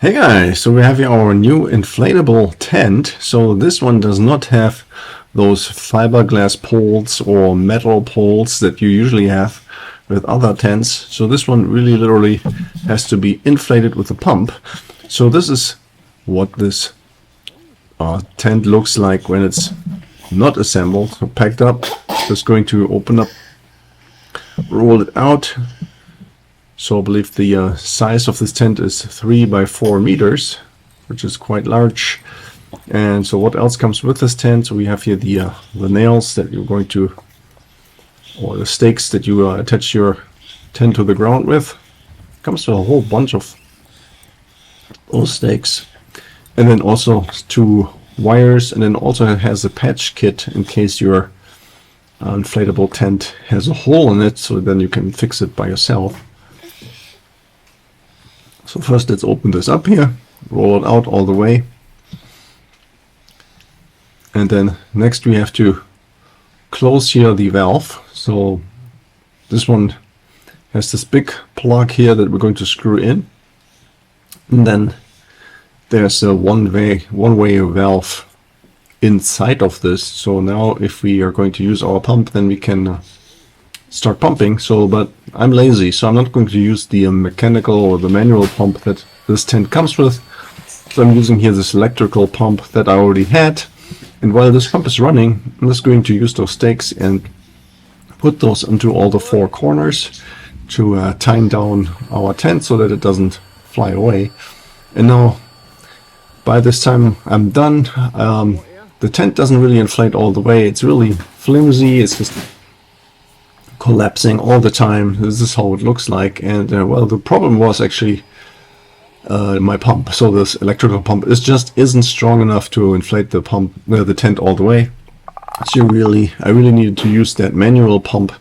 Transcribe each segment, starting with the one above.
Hey guys, so we have here our new inflatable tent. So this one does not have those fiberglass poles or metal poles that you usually have with other tents. So this one really literally has to be inflated with a pump. So this is what this tent looks like when it's not assembled, so packed up. Just going to open up, roll it out. So I believe the size of this tent is 3 by 4 meters, which is quite large. And so what else comes with this tent? So we have here the nails that you're going to, or the stakes that you attach your tent to the ground with. Comes with a whole bunch of those stakes. And then also 2 wires, and then also it has a patch kit in case your inflatable tent has a hole in it, so then you can fix it by yourself. So first let's open this up here, roll it out all the way. And then next we have to close here the valve. So this one has this big plug here that we're going to screw in. And then there's a one-way valve inside of this. So now if we are going to use our pump, then we can start pumping. But I'm lazy, so I'm not going to use the mechanical or the manual pump that this tent comes with. So I'm using here this electrical pump that I already had. And while this pump is running, I'm just going to use those stakes and put those into all the 4 corners to tie down our tent so that it doesn't fly away. And now by this time I'm done. The tent doesn't really inflate all the way. It's really flimsy. It's just collapsing all the time. This is how it looks like. And well, the problem was actually my pump. So this electrical pump isn't strong enough to inflate the tent all the way. So I really needed to use that manual pump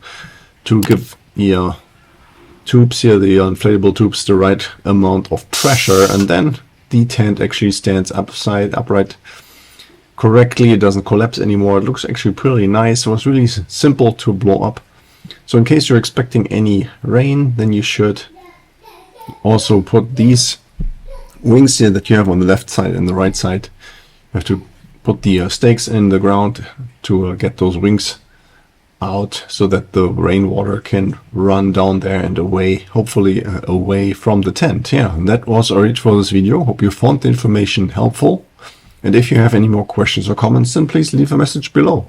to give the tubes here, the inflatable tubes, the right amount of pressure, and then the tent actually stands upright correctly. It doesn't collapse anymore. It looks actually pretty nice. It was really simple to blow up. So in case you're expecting any rain, then you should also put these wings here that you have on the left side and the right side. You have to put the stakes in the ground to get those wings out so that the rainwater can run down there and away, hopefully away from the tent. Yeah, and that was all it for this video. Hope you found the information helpful. And if you have any more questions or comments, then please leave a message below.